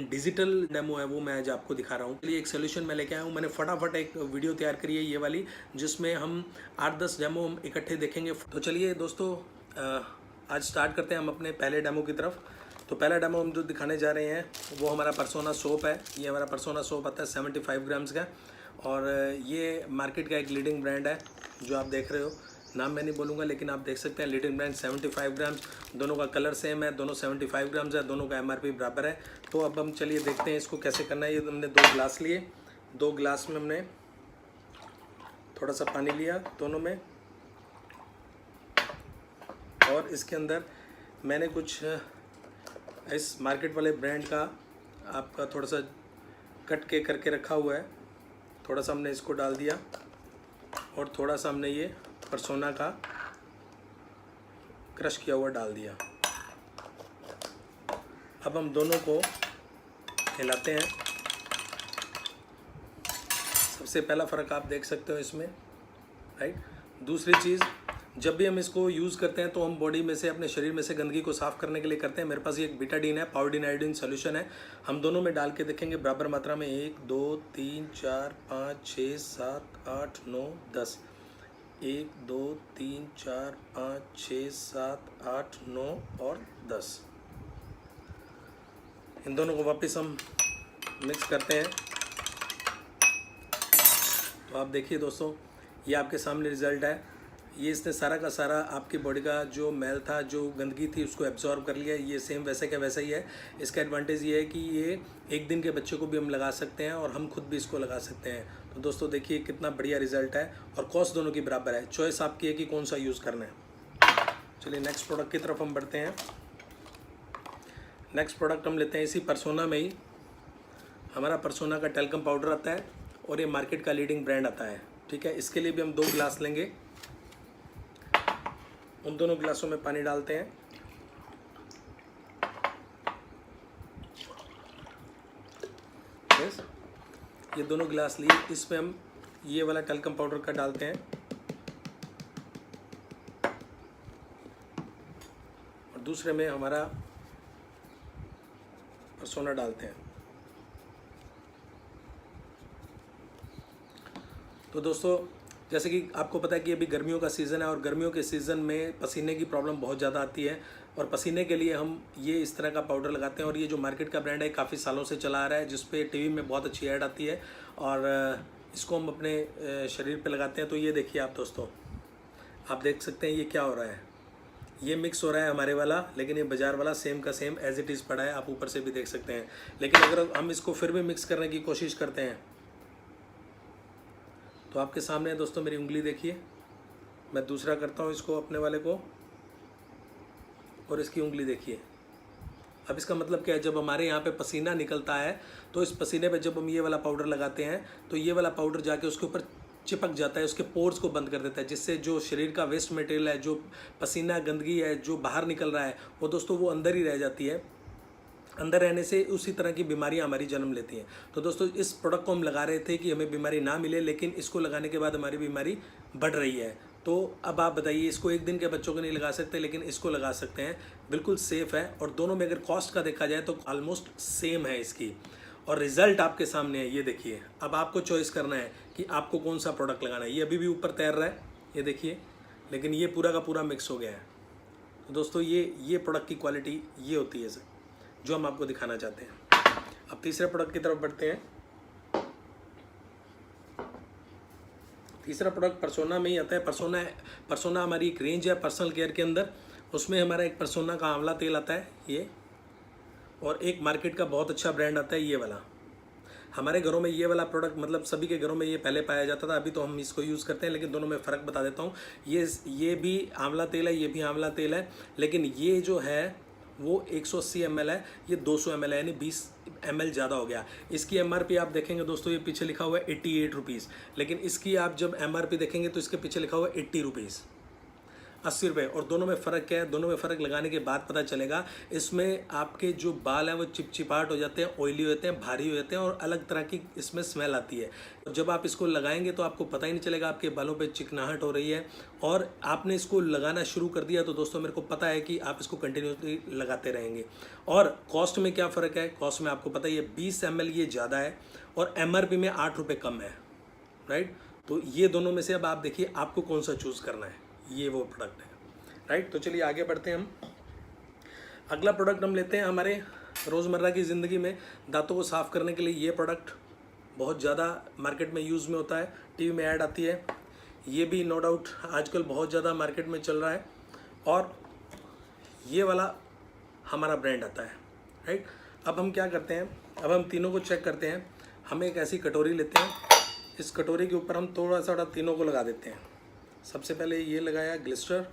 Digital demo है वो मैं आज आपको दिखा रहा हूँ। चलिए एक सोल्यूशन मैं लेके आया हूँ। मैंने फटाफट एक वीडियो तैयार करी है ये वाली, जिसमें हम 8-10 डेमो हम इकट्ठे देखेंगे। तो चलिए दोस्तों, आज स्टार्ट करते हैं हम अपने पहले डेमो की तरफ। तो पहला डेमो हम जो दिखाने जा रहे हैं वो हमारा पर्सोना सोप है। ये हमारा पर्सोना सोप आता है 75 ग्राम्स का, और ये मार्केट का एक लीडिंग ब्रांड है जो आप देख रहे हो। नाम मैं नहीं बोलूँगा, लेकिन आप देख सकते हैं लीडिंग ब्रांड 75 ग्राम्स। दोनों का कलर सेम है, दोनों 75 ग्राम्स है, दोनों का एमआरपी बराबर है। तो अब हम चलिए देखते हैं इसको कैसे करना है। ये हमने 2 गिलास लिए, 2 गिलास में हमने थोड़ा सा पानी लिया दोनों में, और इसके अंदर मैंने कुछ इस मार्केट वाले ब्रांड का आपका थोड़ा सा कट के करके रखा हुआ है। थोड़ा सा हमने इसको डाल दिया, और थोड़ा सा हमने ये पर्सोना का क्रश किया हुआ डाल दिया। अब हम दोनों को हिलाते हैं। सबसे पहला फ़र्क आप देख सकते हो इसमें, राइट। दूसरी चीज़, जब भी हम इसको यूज़ करते हैं तो हम बॉडी में से, अपने शरीर में से गंदगी को साफ़ करने के लिए करते हैं। मेरे पास ये एक बीटाडीन है, पाउडीन आयोडीन सोल्यूशन है। हम दोनों में डाल के देखेंगे बराबर मात्रा में 1 2 3 4 5 6 7 8 9 10। 1 2 3 4 5 6 7 8 9 और 10। इन दोनों को वापस हम मिक्स करते हैं। तो आप देखिए दोस्तों, ये आपके सामने रिज़ल्ट है। ये इसने सारा का सारा आपकी बॉडी का जो मैल था, जो गंदगी थी, उसको एब्जॉर्ब कर लिया। ये सेम वैसे का वैसा ही है। इसका एडवांटेज ये है कि ये 1 दिन के बच्चे को भी हम लगा सकते हैं, और हम खुद भी इसको लगा सकते हैं। तो दोस्तों देखिए कितना बढ़िया रिजल्ट है, और कॉस्ट दोनों की बराबर है। चॉइस आपकी है कि कौन सा यूज़ करना है। चलिए नेक्स्ट प्रोडक्ट की तरफ हम बढ़ते हैं। नेक्स्ट प्रोडक्ट हम लेते हैं इसी पर्सोना में ही। हमारा पर्सोना का टेल्कम पाउडर आता है, और ये मार्केट का लीडिंग ब्रांड आता है, ठीक है। इसके लिए भी हम 2 गिलास लेंगे। उन दोनों गिलासों में पानी डालते हैं। यस, ये दोनों गिलास लिए, इसमें हम ये वाला टेल्कम पाउडर का डालते हैं, और दूसरे में हमारा पर्सोना डालते हैं। तो दोस्तों, जैसे कि आपको पता है कि अभी गर्मियों का सीज़न है, और गर्मियों के सीज़न में पसीने की प्रॉब्लम बहुत ज़्यादा आती है, और पसीने के लिए हम ये इस तरह का पाउडर लगाते हैं। और ये जो मार्केट का ब्रांड है काफ़ी सालों से चला आ रहा है, जिस पे टीवी में बहुत अच्छी ऐड आती है, और इसको हम अपने शरीर पे लगाते हैं। तो ये देखिए आप दोस्तों, आप देख सकते हैं ये क्या हो रहा है। ये मिक्स हो रहा है हमारे वाला, लेकिन ये बाज़ार वाला सेम का सेम एज इट इज़ पड़ा है, आप ऊपर से भी देख सकते हैं। लेकिन अगर हम इसको फिर भी मिक्स करने की कोशिश करते हैं, तो आपके सामने है दोस्तों, मेरी उंगली देखिए। मैं दूसरा करता हूँ इसको अपने वाले को, और इसकी उंगली देखिए। अब इसका मतलब क्या है, जब हमारे यहाँ पे पसीना निकलता है, तो इस पसीने पे जब हम ये वाला पाउडर लगाते हैं, तो ये वाला पाउडर जाके उसके ऊपर चिपक जाता है, उसके पोर्स को बंद कर देता है, जिससे जो शरीर का वेस्ट मटेरियल है, जो पसीना गंदगी है जो बाहर निकल रहा है, वो दोस्तों वो अंदर ही रह जाती है। अंदर रहने से उसी तरह की बीमारियां हमारी जन्म लेती हैं। तो दोस्तों, इस प्रोडक्ट को हम लगा रहे थे कि हमें बीमारी ना मिले, लेकिन इसको लगाने के बाद हमारी बीमारी बढ़ रही है। तो अब आप बताइए, इसको 1 दिन के बच्चों को नहीं लगा सकते, लेकिन इसको लगा सकते हैं। बिल्कुल सेफ़ है, और दोनों में अगर कॉस्ट का देखा जाए तो ऑलमोस्ट सेम है इसकी, और रिज़ल्ट आपके सामने है। ये देखिए, अब आपको चॉइस करना है कि आपको कौन सा प्रोडक्ट लगाना है। ये अभी भी ऊपर तैर रहा है, ये देखिए, लेकिन ये पूरा का पूरा मिक्स हो गया है। तो दोस्तों, ये प्रोडक्ट की क्वालिटी ये होती है सर, जो हम आपको दिखाना चाहते हैं। अब तीसरे प्रोडक्ट की तरफ बढ़ते हैं। तीसरा प्रोडक्ट पर्सोना में ही आता है। पर्सोना हमारी एक रेंज है पर्सनल केयर के अंदर। उसमें हमारा एक पर्सोना का आंवला तेल आता है ये, और एक मार्केट का बहुत अच्छा ब्रांड आता है ये वाला। हमारे घरों में ये वाला प्रोडक्ट, मतलब सभी के घरों में ये पहले पाया जाता था, अभी तो हम इसको यूज़ करते हैं, लेकिन दोनों में फ़र्क बता देता हूँ। ये भी आंवला तेल है, ये भी आंवला तेल है, लेकिन ये जो है वो 180 ml है, ये 200 ml है, यानी 20 ml ज़्यादा हो गया। इसकी MRP आप देखेंगे दोस्तों, ये पीछे लिखा हुआ है 88 रुपीज़, लेकिन इसकी आप जब MRP देखेंगे तो इसके पीछे लिखा हुआ है 80 रुपीज़। 80 रुपये। और दोनों में फ़र्क क्या है? दोनों में फ़र्क लगाने के बाद पता चलेगा। इसमें आपके जो बाल हैं वो चिपचिपाहट हो जाते हैं, ऑयली होते हैं, भारी हो जाते हैं और अलग तरह की इसमें स्मेल आती है। और जब आप इसको लगाएंगे तो आपको पता ही नहीं चलेगा आपके बालों पे चिकनाहट हो रही है। और आपने इसको लगाना शुरू कर दिया तो दोस्तों मेरे को पता है कि आप इसको कंटिन्यूसली लगाते रहेंगे। और कॉस्ट में क्या फ़र्क है? कॉस्ट में आपको पता ही है 20 ml ये ज़्यादा है और MRP में 8 रुपये कम है, राइट। तो ये दोनों में से अब आप देखिए आपको कौन सा चूज़ करना है। ये वो प्रोडक्ट है, राइट। तो चलिए आगे बढ़ते हैं हम। अगला प्रोडक्ट हम लेते हैं हमारे रोज़मर्रा की ज़िंदगी में दांतों को साफ़ करने के लिए। ये प्रोडक्ट बहुत ज़्यादा मार्केट में यूज़ में होता है, टीवी में ऐड आती है। ये भी नो डाउट आजकल बहुत ज़्यादा मार्केट में चल रहा है। और ये वाला हमारा ब्रांड आता है, राइट। अब हम क्या करते हैं, अब हम तीनों को चेक करते हैं। हम एक ऐसी कटोरी लेते हैं, इस कटोरी के ऊपर हम थोड़ा सा तीनों को लगा देते हैं। सबसे पहले ये लगाया ग्लिस्टर,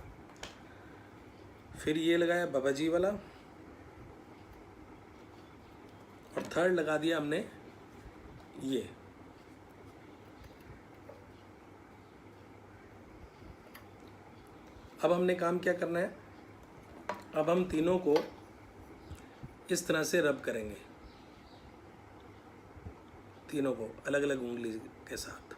फिर ये लगाया बाबाजी वाला, और थर्ड लगा दिया हमने ये। अब हमने काम क्या करना है, अब हम तीनों को इस तरह से रब करेंगे, तीनों को अलग अलग उंगली के साथ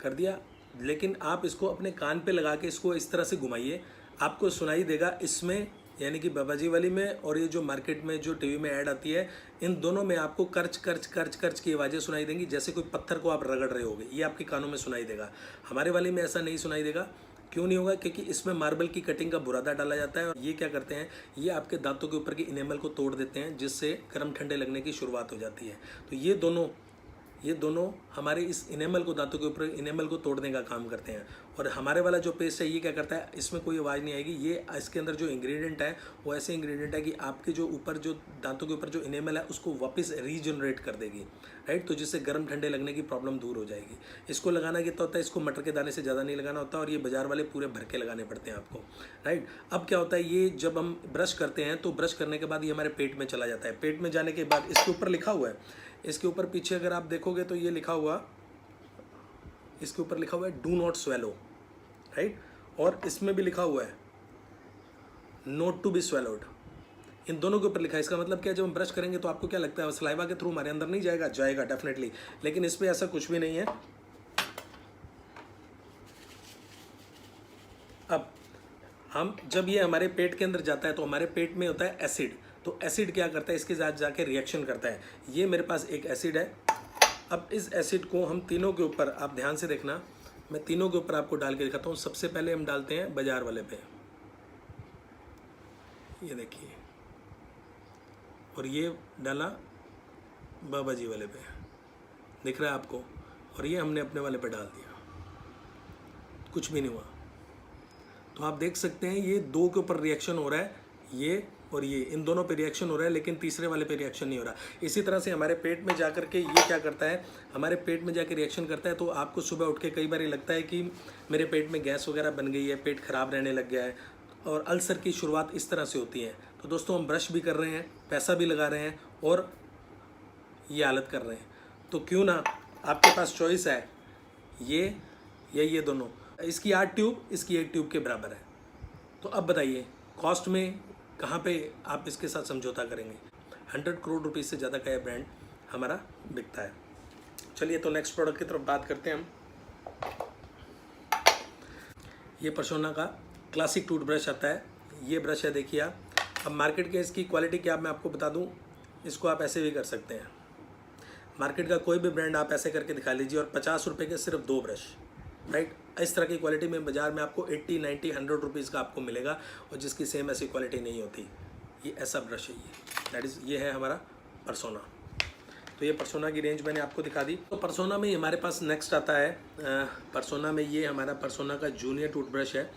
कर दिया। लेकिन आप इसको अपने कान पे लगा के इसको इस तरह से घुमाइए, आपको सुनाई देगा इसमें, यानी कि बाबाजी वाली में और ये जो मार्केट में जो टीवी में ऐड आती है, इन दोनों में आपको कर्च कर्च कर्च कर्च की आवाज़ें सुनाई देंगी, जैसे कोई पत्थर को आप रगड़ रहे होगे। ये आपके कानों में सुनाई देगा। हमारे वाली में ऐसा नहीं सुनाई देगा। क्यों नहीं होगा? क्योंकि इसमें मार्बल की कटिंग का बुरादा डाला जाता है। और ये क्या करते हैं, ये आपके दांतों के ऊपर की इनेमल को तोड़ देते हैं, जिससे गर्म ठंडे लगने की शुरुआत हो जाती है। तो ये दोनों हमारे इस इनेमल को, दांतों के ऊपर इनेमल को तोड़ने का काम करते हैं। और हमारे वाला जो पेस्ट है ये क्या करता है, इसमें कोई आवाज़ नहीं आएगी। ये इसके अंदर जो इंग्रेडिएंट है वो ऐसे इंग्रेडिएंट है कि आपके जो ऊपर जो दांतों के ऊपर जो इनेमल है उसको वापस रीजनरेट कर देगी, राइट। तो जिससे गर्म ठंडे लगने की प्रॉब्लम दूर हो जाएगी। इसको लगाना कितना होता है, इसको मटर के दाने से ज़्यादा नहीं लगाना होता, और ये बाजार वाले पूरे भर के लगाने पड़ते हैं आपको, राइट। अब क्या होता है, ये जब हम ब्रश करते हैं तो ब्रश करने के बाद ये हमारे पेट में चला जाता है। पेट में जाने के बाद इसके ऊपर लिखा हुआ है, इसके ऊपर पीछे अगर आप देखोगे तो ये लिखा हुआ, इसके ऊपर लिखा हुआ है डू नॉट स्वेलो, राइट। और इसमें भी लिखा हुआ है नोट टू बी स्वेलोड। इन दोनों के ऊपर लिखा है। इसका मतलब क्या है, जब हम ब्रश करेंगे तो आपको क्या लगता है सलाइवा के थ्रू हमारे अंदर नहीं जाएगा? जाएगा डेफिनेटली, लेकिन इस पर ऐसा कुछ भी नहीं है। अब हम जब ये हमारे पेट के अंदर जाता है तो हमारे पेट में होता है एसिड। तो एसिड क्या करता है, इसके साथ जाके रिएक्शन करता है। ये मेरे पास एक एसिड है। अब इस एसिड को हम तीनों के ऊपर, आप ध्यान से देखना, मैं तीनों के ऊपर आपको डाल के दिखाता हूँ। सबसे पहले हम डालते हैं बाजार वाले पे, ये देखिए, और ये डाला बाबाजी वाले पे, दिख रहा है आपको, और ये हमने अपने वाले पे डाल दिया, कुछ भी नहीं हुआ। तो आप देख सकते हैं ये दो के ऊपर रिएक्शन हो रहा है, ये और ये, इन दोनों पे रिएक्शन हो रहा है, लेकिन तीसरे वाले पे रिएक्शन नहीं हो रहा। इसी तरह से हमारे पेट में जाकर के ये क्या करता है, हमारे पेट में जाकर रिएक्शन करता है। तो आपको सुबह उठ के कई बार ये लगता है कि मेरे पेट में गैस वगैरह बन गई है, पेट खराब रहने लग गया है, और अल्सर की शुरुआत इस तरह से होती है। तो दोस्तों हम ब्रश भी कर रहे हैं, पैसा भी लगा रहे हैं, और ये हालत कर रहे हैं। तो क्यों ना, आपके पास चॉइस है ये या ये दोनों। इसकी 8 ट्यूब, इसकी 1 ट्यूब के बराबर है। तो अब बताइए कॉस्ट में कहाँ पे आप इसके साथ समझौता करेंगे? 100 करोड़ रुपये से ज़्यादा का यह ब्रांड हमारा बिकता है। चलिए तो नेक्स्ट प्रोडक्ट की तरफ बात करते हैं हम। ये पर्सोना का क्लासिक टूथब्रश आता है। ये ब्रश है, देखिए आप। अब मार्केट के इसकी क्वालिटी क्या मैं आपको बता दूं, इसको आप ऐसे भी कर सकते हैं। मार्केट का कोई भी ब्रांड आप ऐसे करके दिखा लीजिए, और 50 रुपये के सिर्फ 2 ब्रश, राइट। इस तरह की क्वालिटी में बाज़ार में आपको 80, 90, 100 रुपीज़ का आपको मिलेगा, और जिसकी सेम ऐसी क्वालिटी नहीं होती। ये ऐसा ब्रश है, ये दैट इज़, ये है हमारा पर्सोना। तो ये पर्सोना की रेंज मैंने आपको दिखा दी। तो पर्सोना में हमारे पास नेक्स्ट आता है, पर्सोना में ये हमारा पर्सोना का जूनियर टूथब्रश है।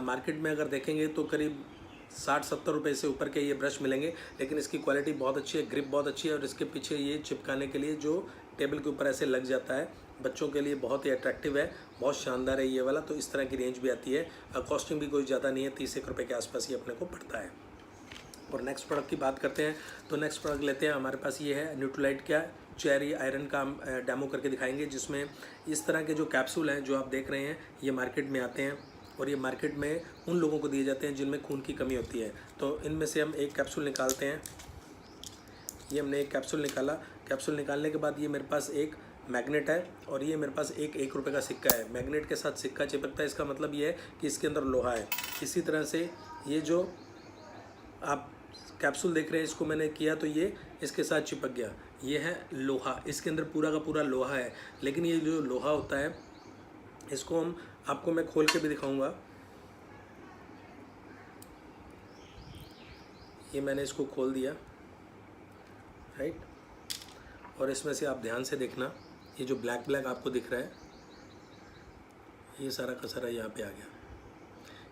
मार्केट में अगर देखेंगे तो करीब 60-70 रुपये से ऊपर के ये ब्रश मिलेंगे, लेकिन इसकी क्वालिटी बहुत अच्छी है, ग्रिप बहुत अच्छी है, और इसके पीछे ये चिपकाने के लिए जो टेबल के ऊपर ऐसे लग जाता है, बच्चों के लिए बहुत ही अट्रैक्टिव है, बहुत शानदार है ये वाला। तो इस तरह की रेंज भी आती है, कॉस्टिंग भी कोई ज़्यादा नहीं है, 30 रुपये के आसपास ये अपने को पड़ता है। और नेक्स्ट प्रोडक्ट की बात करते हैं, तो नेक्स्ट प्रोडक्ट लेते हैं। हमारे पास ये है न्यूट्रीलाइट, क्या चेरी आयरन का हम डेमो करके दिखाएंगे, जिसमें इस तरह के जो कैप्सूल हैं जो आप देख रहे हैं ये मार्केट में आते हैं और ये मार्केट में उन लोगों को दिए जाते हैं जिनमें खून की कमी होती है। तो इनमें से हम एक कैप्सूल निकालते हैं। ये हमने एक कैप्सूल निकाला। कैप्सूल निकालने के बाद ये मेरे पास एक मैग्नेट है और ये मेरे पास एक रुपये का सिक्का है। मैग्नेट के साथ सिक्का चिपकता है, इसका मतलब ये है कि इसके अंदर लोहा है। इसी तरह से ये जो आप कैप्सूल देख रहे हैं इसको मैंने किया तो ये इसके साथ चिपक गया। ये है लोहा, इसके अंदर पूरा का पूरा लोहा है। लेकिन ये जो लोहा होता है इसको हम आपको मैं खोल के भी दिखाऊंगा। ये मैंने इसको खोल दिया, राइट। और इसमें से आप ध्यान से देखना, ये जो ब्लैक ब्लैक आपको दिख रहा है ये सारा का सारा यहाँ पे आ गया।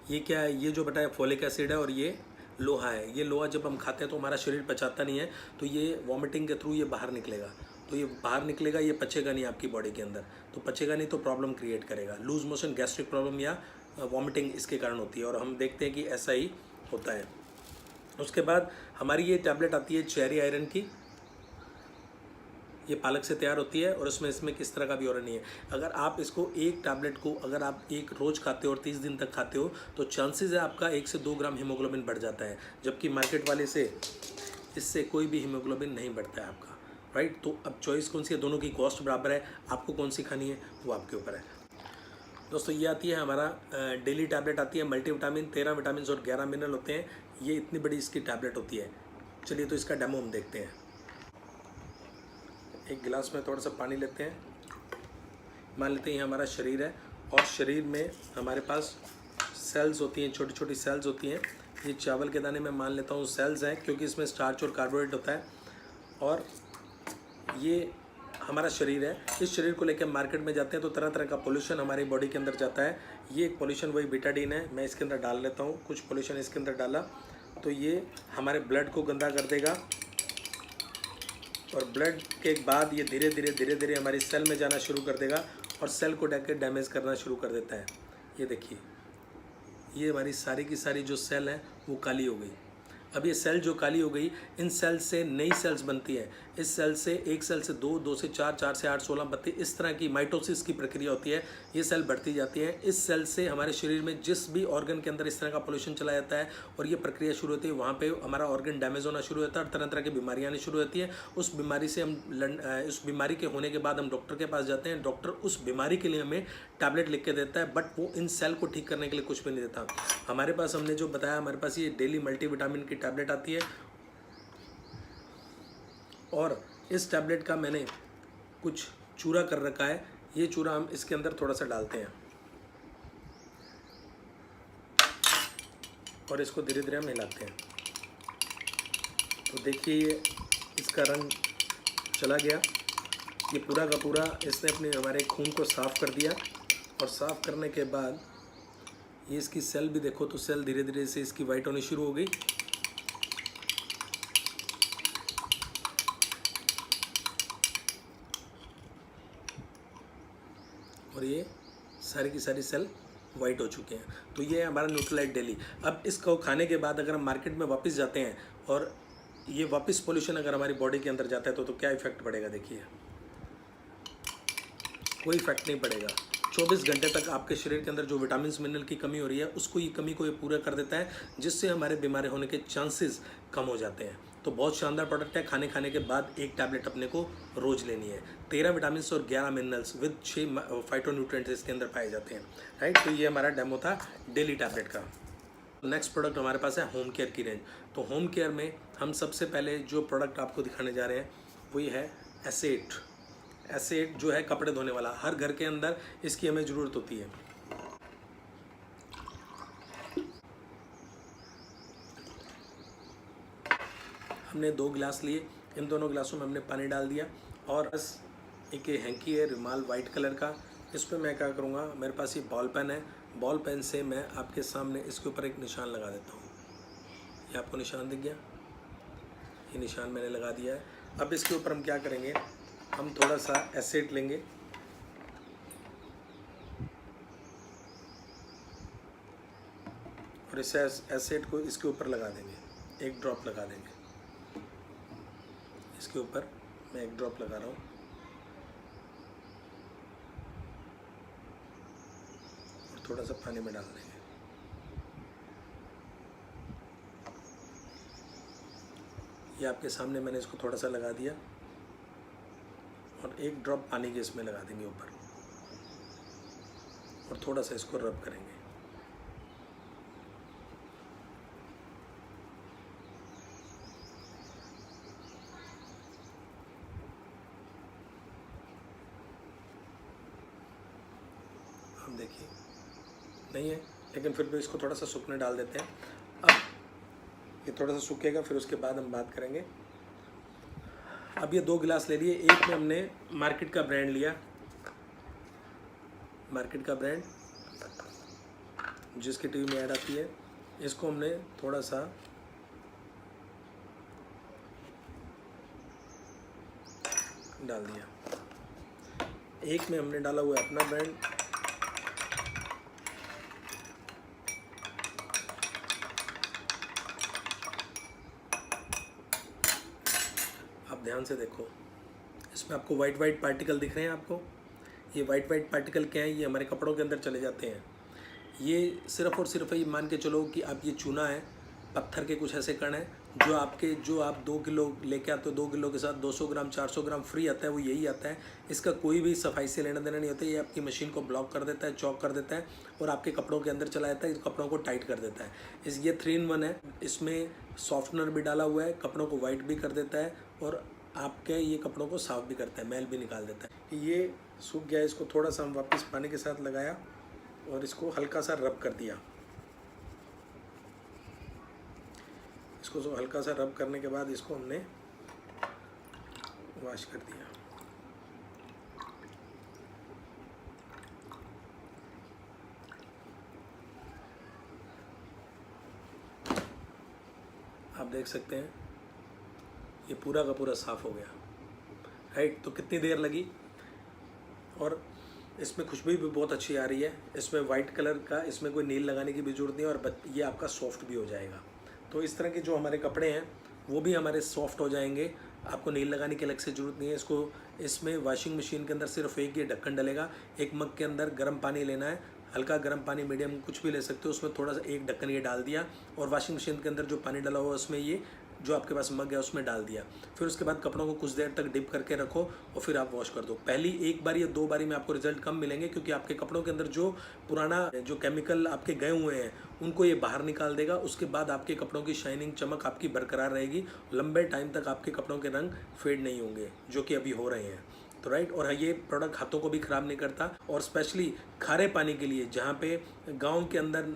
ये क्या है? ये जो बताया फोलिक एसिड है और ये लोहा है। ये लोहा जब हम खाते हैं तो हमारा शरीर पचाता नहीं है, तो ये वॉमिटिंग के थ्रू ये बाहर निकलेगा। तो ये बाहर निकलेगा, ये पचेगा नहीं आपकी बॉडी के अंदर। तो पचेगा नहीं तो प्रॉब्लम क्रिएट करेगा, लूज मोशन, गैस्ट्रिक प्रॉब्लम या वॉमिटिंग इसके कारण होती है। और हम देखते हैं कि ऐसा ही होता है। उसके बाद हमारी ये टैबलेट आती है चेरी आयरन की। ये पालक से तैयार होती है और इसमें किस तरह का भी और नहीं है। अगर आप इसको एक टैबलेट को अगर आप एक रोज़ खाते हो और 30 दिन तक खाते हो तो चांसेस है आपका 1 से 2 ग्राम हीमोग्लोबिन बढ़ जाता है, जबकि मार्केट वाले से इससे कोई भी हीमोग्लोबिन नहीं बढ़ता है आपका, राइट। तो अब चॉइस कौन सी है? दोनों की कॉस्ट बराबर है, आपको कौन सी खानी है वो आपके ऊपर है। दोस्तों ये आती है हमारा डेली टैबलेट आती है मल्टीविटामिन। 13 विटामिन और 11 मिनरल होते हैं। ये इतनी बड़ी इसकी टैबलेट होती है। चलिए तो इसका डेमो हम देखते हैं। एक गिलास में थोड़ा सा पानी लेते हैं। मान लेते हैं ये हमारा शरीर है और शरीर में हमारे पास सेल्स होती हैं, छोटी छोटी सेल्स होती हैं। ये चावल के दाने में मान लेता हूँ सेल्स हैं, क्योंकि इसमें स्टार्च और कार्बोहाइड्रेट होता है। और ये हमारा शरीर है। इस शरीर को लेकर मार्केट में जाते हैं तो तरह तरह का पोल्यूशन हमारी बॉडी के अंदर जाता है। ये एक पोल्यूशन वही बीटाडीन है, मैं इसके अंदर डाल लेता हूँ। कुछ पोल्यूशन इसके अंदर डाला तो ये हमारे ब्लड को गंदा कर देगा और ब्लड के बाद ये धीरे धीरे हमारी सेल में जाना शुरू कर देगा और सेल को डैमेज करना शुरू कर देता है। ये देखिए, ये हमारी सारी की सारी जो सेल है वो काली हो गई। अब ये सेल जो काली हो गई, इन सेल से नई सेल्स बनती हैं। इस सेल से एक सेल से 2, 2 से 4, 4 से 8, 16, 32 इस तरह की माइटोसिस की प्रक्रिया होती है। ये सेल बढ़ती जाती है। इस सेल से हमारे शरीर में जिस भी ऑर्गन के अंदर इस तरह का पोल्यूशन चला जाता है और ये प्रक्रिया शुरू होती है, वहाँ पे हमारा ऑर्गन डैमेज होना शुरू होता है और तरह तरह की बीमारियाँ आनी शुरू होती हैं। उस बीमारी से उस बीमारी के होने के बाद हम डॉक्टर के पास जाते हैं। डॉक्टर उस बीमारी के लिए हमें टैबलेट लिख के देता है, बट वो इन सेल को ठीक करने के लिए कुछ भी नहीं देता। हमारे पास हमने जो बताया, हमारे पास ये डेली मल्टीविटामिन की टैबलेट आती है और इस टैबलेट का मैंने कुछ चूरा कर रखा है। ये चूरा हम इसके अंदर थोड़ा सा डालते हैं और इसको धीरे धीरे हम हिलाते हैं। तो देखिए ये इसका रंग चला गया। ये पूरा का पूरा इसने अपने हमारे खून को साफ़ कर दिया और साफ़ करने के बाद ये इसकी सेल भी देखो तो सेल धीरे धीरे से इसकी वाइट होनी शुरू हो गई। और ये सारी की सारी सेल वाइट हो चुके हैं। तो ये है हमारा न्यूट्रलाइट डेली। अब इसको खाने के बाद अगर हम मार्केट में वापस जाते हैं और ये वापस पोल्यूशन अगर हमारी बॉडी के अंदर जाता है तो क्या इफेक्ट पड़ेगा? देखिए, कोई इफेक्ट नहीं पड़ेगा। 24 घंटे तक आपके शरीर के अंदर जो विटामिन मिनरल की कमी हो रही है उसको ये कमी को ये पूरा कर देता है, जिससे हमारे बीमारी होने के चांसेस कम हो जाते हैं। तो बहुत शानदार प्रोडक्ट है। खाने के बाद एक टैबलेट अपने को रोज़ लेनी है। 13 विटामिन और 11 मिनरल्स विद 6 फाइटोन्यूट्रिएंट्स इसके अंदर पाए जाते हैं, राइट। तो ये हमारा डेमो था डेली टैबलेट का। नेक्स्ट प्रोडक्ट हमारे पास है होम केयर की रेंज। तो होम केयर में हम सबसे पहले जो प्रोडक्ट आपको दिखाने जा रहे हैं वो ये है एसेट। एसेट जो है कपड़े धोने वाला, हर घर के अंदर इसकी हमें ज़रूरत होती है। हमने 2 गिलास लिए, इन दोनों गिलासों में हमने पानी डाल दिया और बस एक हैंकी है रुमाल वाइट कलर का। इस पर मैं क्या करूँगा, मेरे पास ये बॉल पेन है। बॉल पेन से मैं आपके सामने इसके ऊपर एक निशान लगा देता हूँ। ये आपको निशान दिख गया? ये निशान मैंने लगा दिया है। अब इसके ऊपर हम क्या करेंगे, हम थोड़ा सा एसिड लेंगे और इस एसिड को इसके ऊपर लगा देंगे। एक ड्रॉप लगा देंगे इसके ऊपर मैं एक ड्रॉप लगा रहा हूँ और थोड़ा सा पानी में डाल देंगे। ये आपके सामने मैंने इसको थोड़ा सा लगा दिया और एक ड्रॉप पानी के इसमें लगा देंगे ऊपर और थोड़ा सा इसको रब करेंगे। हम देखिए नहीं है, लेकिन फिर भी इसको थोड़ा सा सूखने डाल देते हैं। अब ये थोड़ा सा सूखेगा, फिर उसके बाद हम बात करेंगे। अब ये 2 गिलास ले लिए। एक में हमने मार्केट का ब्रांड लिया, मार्केट का ब्रांड जिसकी टीवी में ऐड आती है। इसको हमने थोड़ा सा डाल दिया। एक में हमने डाला हुआ है अपना ब्रांड, आप ध्यान से देखो, इसमें आपको वाइट वाइट पार्टिकल दिख रहे हैं आपको। ये वाइट वाइट पार्टिकल क्या है? ये हमारे कपड़ों के अंदर चले जाते हैं। ये सिर्फ़ और सिर्फ ये मान के चलो कि आप ये चूना है, पत्थर के कुछ ऐसे कण हैं जो आप 2 किलो लेके आते हो, 2 किलो के साथ 200 ग्राम 400 ग्राम फ्री आता है, वो यही आता है। इसका कोई भी सफाई से लेना देना नहीं होता है। ये आपकी मशीन को ब्लॉक कर देता है, चॉक कर देता है और आपके कपड़ों के अंदर चला जाता है, कपड़ों को टाइट कर देता है। ये 3-in-1 है। इसमें सॉफ्टनर भी डाला हुआ है, कपड़ों को वाइट भी कर देता है और आपके ये कपड़ों को साफ़ भी करता है, मैल भी निकाल देता है। ये सूख गया, इसको थोड़ा सा हम वापस पानी के साथ लगाया और इसको हल्का सा रब कर दिया। इसको हल्का सा रब करने के बाद इसको हमने वॉश कर दिया। आप देख सकते हैं ये पूरा का पूरा साफ़ हो गया, राइट। तो कितनी देर लगी, और इसमें खुशबू भी बहुत अच्छी आ रही है। इसमें वाइट कलर का, इसमें कोई नील लगाने की भी ज़रूरत नहीं है और ये आपका सॉफ्ट भी हो जाएगा। तो इस तरह के जो हमारे कपड़े हैं वो भी हमारे सॉफ्ट हो जाएंगे। आपको नील लगाने की अलग से ज़रूरत नहीं है। इसमें वॉशिंग मशीन के अंदर सिर्फ एक ये ढक्कन डलेगा। एक मग के अंदर गर्म पानी लेना है, हल्का गर्म पानी, मीडियम, कुछ भी ले सकते हो। उसमें थोड़ा सा एक ढक्कन ये डाल दिया और वॉशिंग मशीन के अंदर जो पानी डाला हुआ उसमें ये जो आपके पास मग है उसमें डाल दिया। फिर उसके बाद कपड़ों को कुछ देर तक डिप करके रखो और फिर आप वॉश कर दो। पहली 1 बार या 2 बारी में आपको रिजल्ट कम मिलेंगे, क्योंकि आपके कपड़ों के अंदर जो पुराना जो केमिकल आपके गए हुए हैं उनको ये बाहर निकाल देगा। उसके बाद आपके कपड़ों की शाइनिंग, चमक आपकी बरकरार रहेगी। लंबे टाइम तक आपके कपड़ों के रंग फेड नहीं होंगे, जो कि अभी हो रहे हैं। तो राइट, और ये प्रोडक्ट हाथों को भी ख़राब नहीं करता। और स्पेशली खारे पानी के लिए, जहाँ पे गांव के अंदर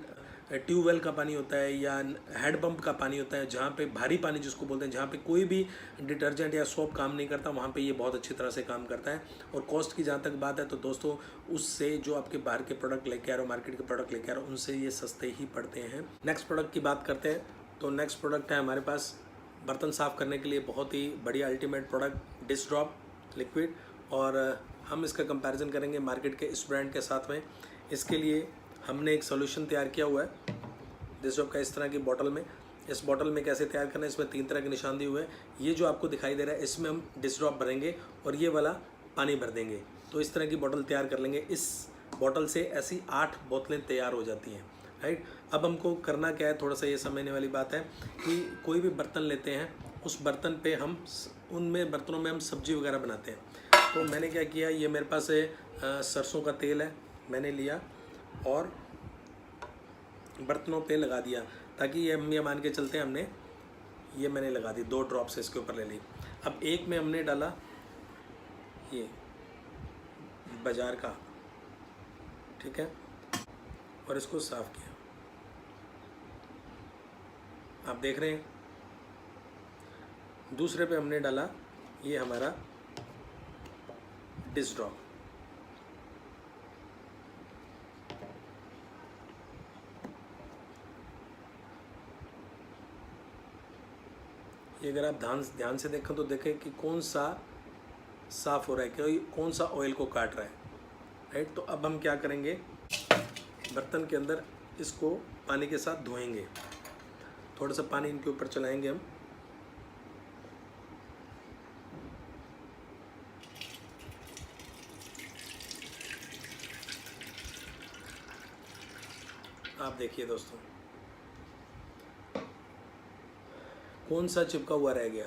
ट्यूबवेल का पानी होता है या हैंडपम्प का पानी होता है, जहाँ पे भारी पानी जिसको बोलते हैं, जहाँ पे कोई भी डिटर्जेंट या सोप काम नहीं करता, वहाँ पे ये बहुत अच्छी तरह से काम करता है। और कॉस्ट की जहाँ तक बात है तो दोस्तों, उससे जो आपके बाहर के प्रोडक्ट लेके आ रहे हो, मार्केट के प्रोडक्ट लेके आ रहे हो, उनसे ये सस्ते ही पड़ते हैं। नेक्स्ट प्रोडक्ट की बात करते हैं। तो नेक्स्ट प्रोडक्ट है हमारे पास बर्तन साफ़ करने के लिए बहुत ही बढ़िया ultimate product, dish drop liquid. और हम इसका कंपैरिजन करेंगे मार्केट के इस ब्रांड के साथ में। इसके लिए हमने एक सॉल्यूशन तैयार किया हुआ है डिश ड्रॉप का, इस तरह की बॉटल में। इस बॉटल में कैसे तैयार करना है, इसमें 3 तरह के निशान दिए हुए हैं। ये जो आपको दिखाई दे रहा है, इसमें हम डिश ड्रॉप भरेंगे और ये वाला पानी भर देंगे। तो इस तरह की बॉटल तैयार कर लेंगे। इस बॉटल से ऐसी 8 बोतलें तैयार हो जाती हैं, राइट। अब हमको करना क्या है, थोड़ा सा ये समझने वाली बात है कि कोई भी बर्तन लेते हैं, उस बर्तन पे हम उनमें बर्तनों में हम सब्जी वगैरह बनाते हैं। तो मैंने क्या किया, ये मेरे पास सरसों का तेल है, मैंने लिया और बर्तनों पे लगा दिया, ताकि ये मान के चलते हैं हमने ये मैंने लगा दी, 2 ड्रॉप्स इसके ऊपर ले ली। अब एक में हमने डाला ये बाजार का, ठीक है, और इसको साफ़ किया। आप देख रहे हैं। दूसरे पे हमने डाला ये हमारा डिश ड्रॉप। ये अगर आप ध्यान से देखें तो देखें कि कौन सा साफ़ हो रहा है, कि कौन सा ऑयल को काट रहा है, राइट। तो अब हम क्या करेंगे, बर्तन के अंदर इसको पानी के साथ धोएंगे। थोड़ा सा पानी इनके ऊपर चलाएंगे हम, आप देखिए दोस्तों, कौन सा चिपका हुआ रह गया,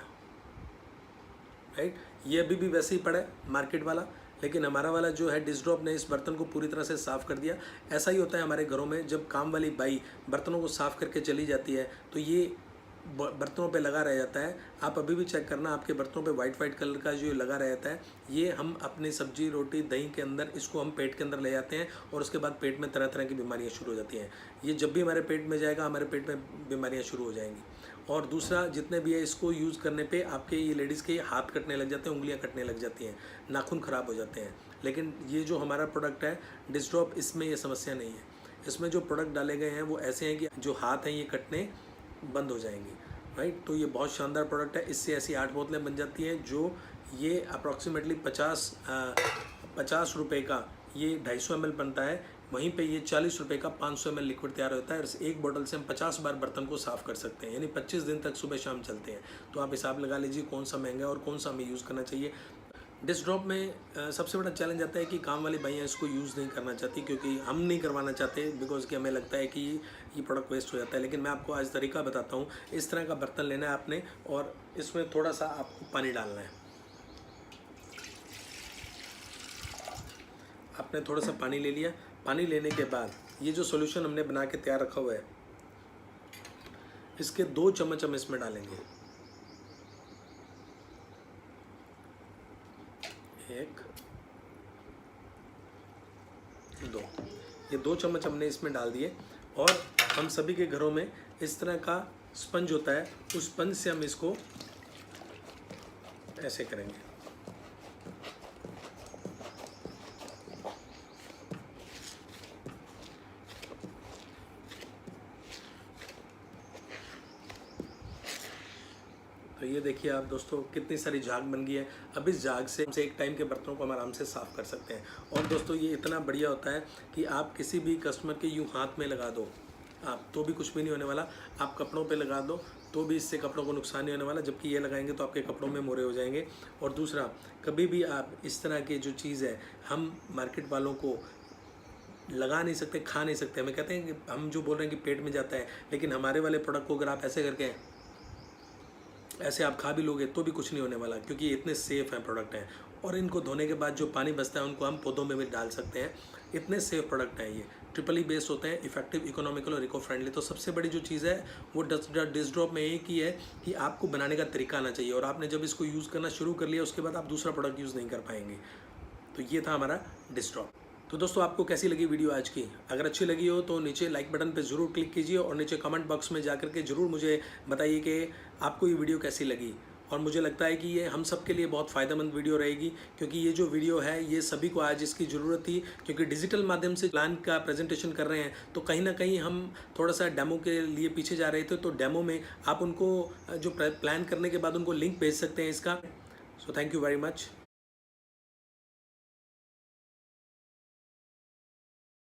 राइट। ये अभी भी वैसे ही पड़ा है मार्केट वाला, लेकिन हमारा वाला जो है डिश ड्रॉप ने इस बर्तन को पूरी तरह से साफ़ कर दिया। ऐसा ही होता है हमारे घरों में, जब काम वाली बाई बर्तनों को साफ़ करके चली जाती है तो ये बर्तनों पे लगा रह जाता है। आप अभी भी चेक करना, आपके बर्तनों पे वाइट कलर का जो लगा रह जाता है, ये हम अपनी सब्जी रोटी दही के अंदर इसको हम पेट के अंदर ले जाते हैं और उसके बाद पेट में तरह तरह की बीमारियां शुरू हो जाती हैं। ये जब भी हमारे पेट में जाएगा, हमारे पेट में बीमारियां शुरू हो जाएंगी। और दूसरा, जितने भी है इसको यूज़ करने पे आपके ये लेडीज़ के हाथ कटने लग जाते हैं, उंगलियां कटने लग जाती हैं, नाखून ख़राब हो जाते हैं। लेकिन ये जो हमारा प्रोडक्ट है डिश ड्रॉप, इसमें ये समस्या नहीं है। इसमें जो प्रोडक्ट डाले गए हैं वो ऐसे हैं कि जो हाथ हैं ये कटने बंद हो जाएंगे, राइट। तो ये बहुत शानदार प्रोडक्ट है। इससे ऐसी 8 बोतलें बन जाती हैं, जो ये अप्रॉक्सीमेटली 50 रुपये का ये 250 ml बनता है। वहीं पे ये 40 रुपये का 500 ml लिक्विड तैयार होता है। और एक बोतल से हम 50 बार बर्तन को साफ़ कर सकते हैं, यानी 25 दिन तक सुबह शाम चलते हैं। तो आप हिसाब लगा लीजिए कौन सा महंगा है और कौन सा हमें यूज़ करना चाहिए। डिश ड्रॉप में सबसे बड़ा चैलेंज आता है कि काम वाली भाइयाँ इसको यूज़ नहीं करना चाहती, क्योंकि हम नहीं करवाना चाहते, बिकॉज कि हमें लगता है कि ये प्रोडक्ट वेस्ट हो जाता है। लेकिन मैं आपको आज तरीका बताता हूँ। इस तरह का बर्तन लेना है आपने और इसमें थोड़ा सा आपको पानी डालना है। आपने थोड़ा सा पानी ले लिया। पानी लेने के बाद ये जो सॉल्यूशन हमने बना के तैयार रखा हुआ है, इसके 2 चम्मच हम इसमें डालेंगे। 1 2, ये 2 चम्मच हमने इसमें डाल दिए। और हम सभी के घरों में इस तरह का स्पंज होता है, उस स्पंज से हम इसको ऐसे करेंगे। तो ये देखिए आप दोस्तों, कितनी सारी झाग बन गई है। अब इस झाग से एक टाइम के बर्तनों को हम आराम से साफ़ कर सकते हैं। और दोस्तों ये इतना बढ़िया होता है कि आप किसी भी कस्टमर के यूँ हाथ में लगा दो आप, तो भी कुछ भी नहीं होने वाला। आप कपड़ों पे लगा दो तो भी इससे कपड़ों को नुकसान नहीं होने वाला, जबकि ये लगाएंगे तो आपके कपड़ों में मोरे हो जाएंगे। और दूसरा, कभी भी आप इस तरह की जो चीज़ है, हम मार्केट वालों को लगा नहीं सकते, खा नहीं सकते। हमें कहते हैं कि हम जो बोल रहे हैं कि पेट में जाता है, लेकिन हमारे वाले प्रोडक्ट को अगर आप ऐसे करके ऐसे आप खा भी लोगे तो भी कुछ नहीं होने वाला, क्योंकि ये इतने सेफ़ हैं प्रोडक्ट हैं। और इनको धोने के बाद जो पानी बचता है उनको हम पौधों में भी डाल सकते हैं। इतने सेफ प्रोडक्ट हैं ये, ट्रिपल बेस्ड होते हैं, इफेक्टिव, इकोनॉमिकल और इको फ्रेंडली। तो सबसे बड़ी जो चीज़ है वो डिश ड्रॉप में एक ही है कि आपको बनाने का तरीका आना चाहिए। और आपने जब इसको यूज़ करना शुरू कर लिया, उसके बाद आप दूसरा प्रोडक्ट यूज़ नहीं कर पाएंगे। तो ये था हमारा डिश ड्रॉप। तो दोस्तों आपको कैसी लगी वीडियो आज की? अगर अच्छी लगी हो तो नीचे लाइक बटन पे ज़रूर क्लिक कीजिए और नीचे कमेंट बॉक्स में जाकर के ज़रूर मुझे बताइए कि आपको ये वीडियो कैसी लगी। और मुझे लगता है कि ये हम सब के लिए बहुत फ़ायदेमंद वीडियो रहेगी, क्योंकि ये जो वीडियो है ये सभी को आज इसकी ज़रूरत थी। क्योंकि डिजिटल माध्यम से प्लान का प्रेजेंटेशन कर रहे हैं, तो कहीं ना कहीं हम थोड़ा सा डेमो के लिए पीछे जा रहे थे। तो डेमो में आप उनको जो प्लान करने के बाद उनको लिंक भेज सकते हैं इसका। So thank you very much.